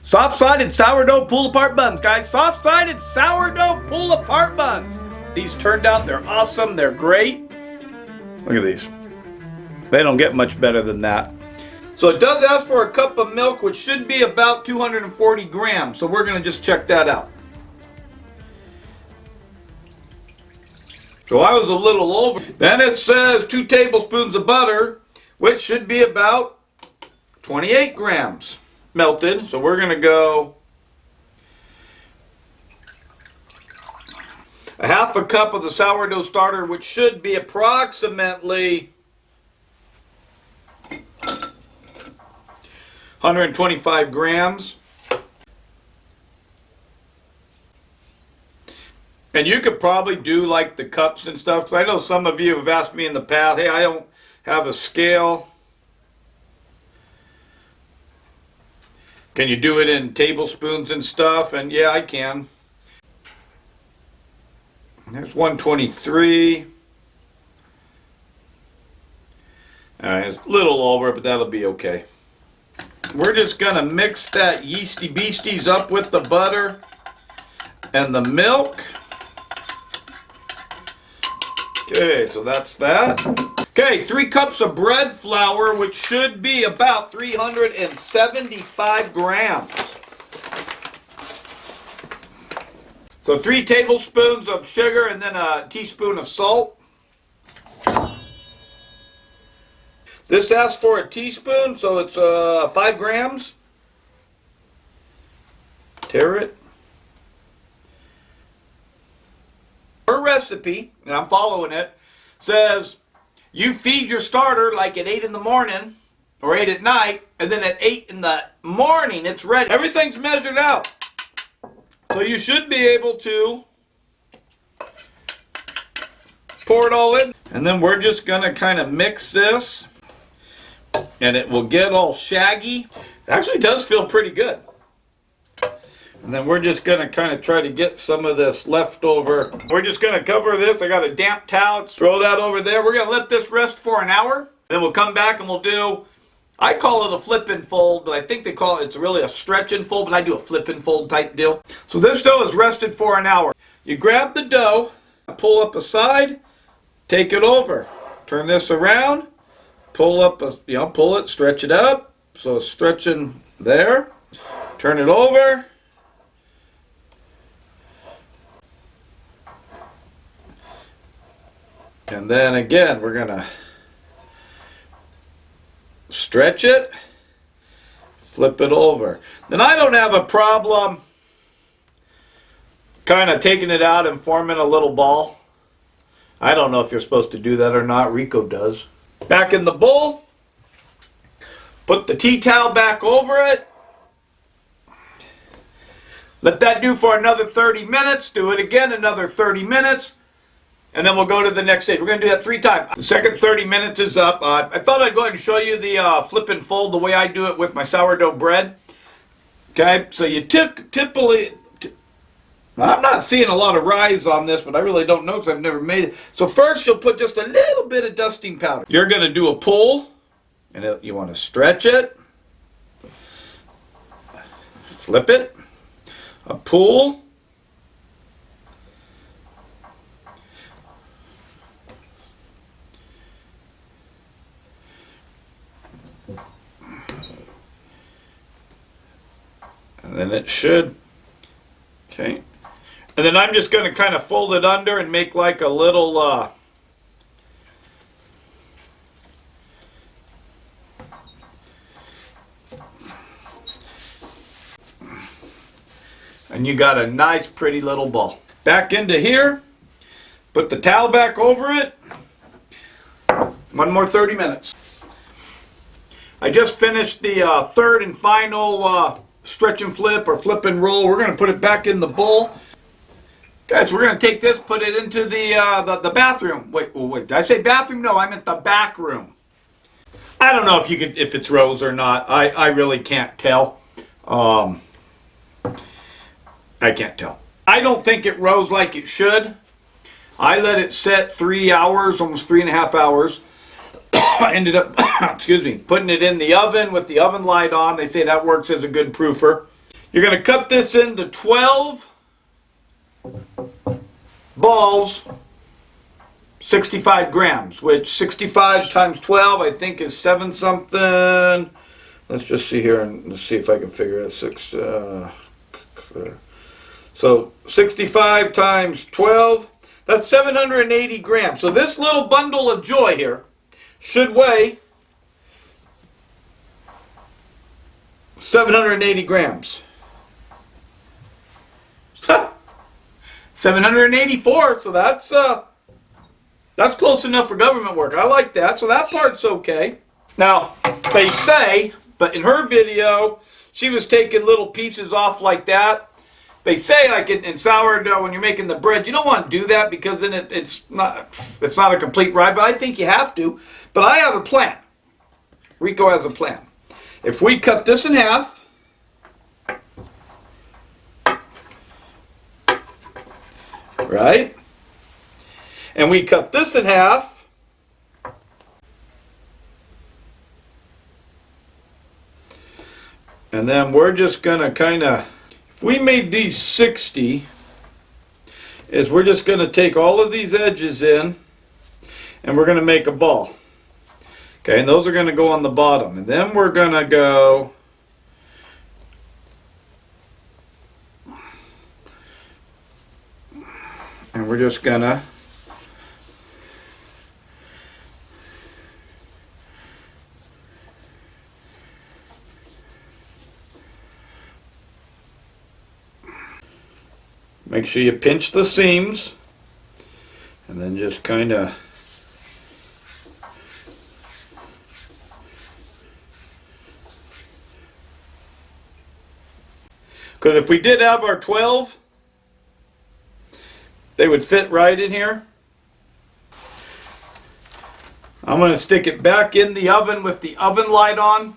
Soft-sided sourdough pull-apart buns, guys. Soft-sided sourdough pull-apart buns. These turned out, they're awesome, they're great. Look at these. They don't get much better than that. So it does ask for a cup of milk, which should be about 240 grams. So we're gonna just check that out. So I was a little over. Then it says 2 tablespoons of butter, which should be about 28 grams melted. So we're gonna go a half a cup of the sourdough starter, which should be approximately 125 grams. And you could probably do like the cups and stuff, because I know some of you have asked me in the past, hey, I don't have a scale. Can you do it in tablespoons and stuff? And yeah, I can. There's 123. All right, it's a little over, but that'll be okay. We're just gonna mix that yeasty beasties up with the butter and the milk. Okay, so that's that. Okay, 3 cups of bread flour, which should be about 375 grams. So 3 tablespoons of sugar and then a teaspoon of salt. This asks for a teaspoon, so it's 5 grams. Tear it. Her recipe, and I'm following it, says you feed your starter like at 8 in the morning or 8 at night, and then at 8 in the morning it's ready. Everything's measured out. So you should be able to pour it all in. And then we're just going to kind of mix this, and it will get all shaggy. It actually does feel pretty good. And then we're just going to kind of try to get some of this leftover. We're just going to cover this. I got a damp towel. Throw that over there. We're going to let this rest for an hour. Then we'll come back and we'll do, I call it a flip and fold, but I think they call it, it's really a stretch and fold, but I do a flip and fold type deal. So this dough is rested for an hour. You grab the dough, pull up a side, take it over. Turn this around, pull up, pull it, stretch it up. So it's stretching there. Turn it over. And then again, we're going to stretch it, flip it over. Then I don't have a problem kind of taking it out and forming a little ball. I don't know if you're supposed to do that or not. Rico does. Back in the bowl, put the tea towel back over it. Let that do for another 30 minutes. Do it again another 30 minutes. And then we'll go to the next stage. We're going to do that 3 times. The second 30 minutes is up. I thought I'd go ahead and show you the flip and fold, the way I do it with my sourdough bread. Okay, so you typically, I'm not seeing a lot of rise on this, but I really don't know because I've never made it. So first you'll put just a little bit of dusting powder. You're going to do a pull, and you want to stretch it. Flip it. A pull. And then it should, okay. And then I'm just going to kind of fold it under and make like a little, and you got a nice pretty little ball. Back into here, put the towel back over it. 1 more 30 minutes. I just finished the third and final stretch and flip or flip and roll. We're going to put it back in the bowl. Guys, we're going to take this, put it into the bathroom. Wait, did I say bathroom? No, I meant the back room. I don't know if it's rose or not. I really can't tell. I can't tell. I don't think it rose like it should. I let it set 3 hours, almost 3.5 hours. I ended up, excuse me, putting it in the oven with the oven light on. They say that works as a good proofer. You're going to cut this into 12 balls, 65 grams, which 65 times 12 I think is 7 something. Let's just see here and let's see if I can figure out so 65 times 12, that's 780 grams. So this little bundle of joy here should weigh 780 grams. 784, so that's close enough for government work. I like that, so that part's okay. Now, they say, but in her video, she was taking little pieces off like that. They say, like in sourdough, when you're making the bread, you don't want to do that because then it's not a complete ride, but I think you have to. But I have a plan. Rico has a plan. If we cut this in half, right? And we cut this in half. And then we're just going to kind of, if we made these 60, is we're just going to take all of these edges in and we're going to make a ball. Okay, and those are going to go on the bottom. And then we're going to go and we're just going to make sure you pinch the seams and then just kind of because if we did have our 12, they would fit right in here. I'm going to stick it back in the oven with the oven light on.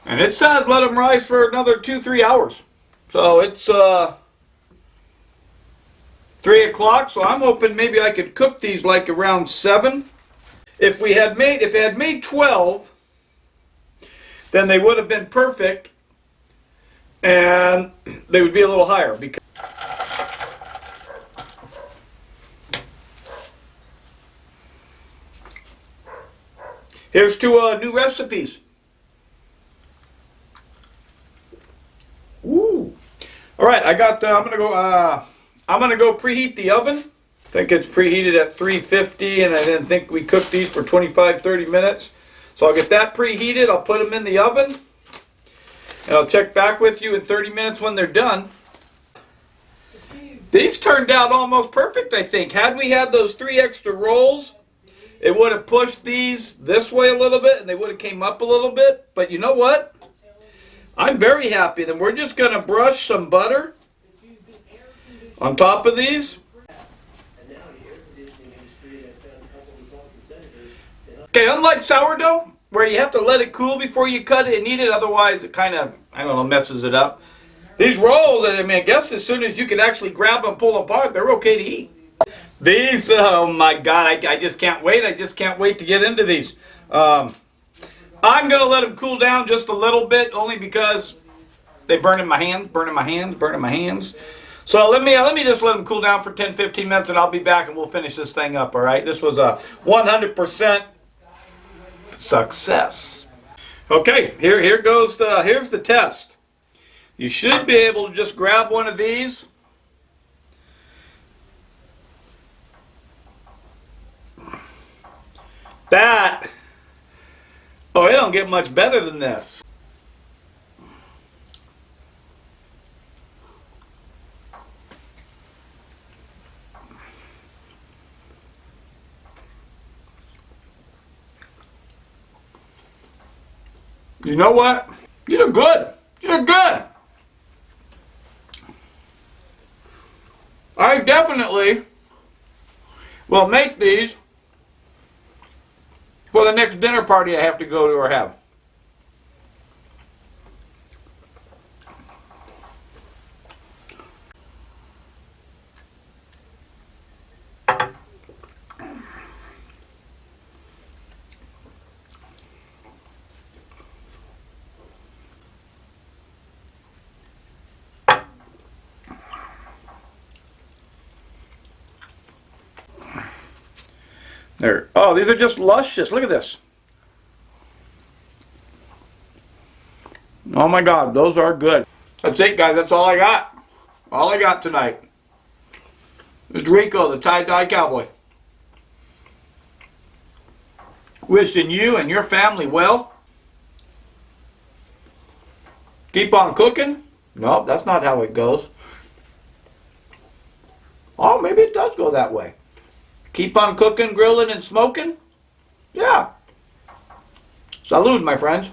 And it says let them rise for another 2-3 hours. So it's 3 o'clock, so I'm hoping maybe I could cook these like around 7. If it had made 12, then they would have been perfect. And they would be a little higher because here's 2 new recipes. Woo! All right, I got. I'm gonna go preheat the oven. I think it's preheated at 350, and I didn't think we cooked these for 25-30 minutes. So I'll get that preheated. I'll put them in the oven. And I'll check back with you in 30 minutes when they're done. These turned out almost perfect, I think. Had we had those 3 extra rolls, it would have pushed these this way a little bit, and they would have came up a little bit. But you know what? I'm very happy. Then we're just going to brush some butter on top of these. Okay, unlike sourdough, where you have to let it cool before you cut it and eat it, otherwise it kind of, I don't know, messes it up. These rolls, I mean, I guess as soon as you can actually grab them, pull them apart, they're okay to eat. These, oh my God, I just can't wait. I just can't wait to get into these. I'm going to let them cool down just a little bit, only because they burn in my hands, burning my hands. So let me just let them cool down for 10-15 minutes, and I'll be back, and we'll finish this thing up, all right? This was a 100% success. Okay, here goes here's the test. You should be able to just grab one of these. That, oh, it don't get much better than this. You know what? You're good. You're good. I definitely will make these for the next dinner party I have to go to or have. There. Oh, these are just luscious. Look at this. Oh my God, those are good. That's it, guys. That's all I got. All I got tonight. It's Rico, the tie-dye cowboy. Wishing you and your family well. Keep on cooking. No, that's not how it goes. Oh, maybe it does go that way. Keep on cooking, grilling, and smoking. Yeah. Salud, my friends.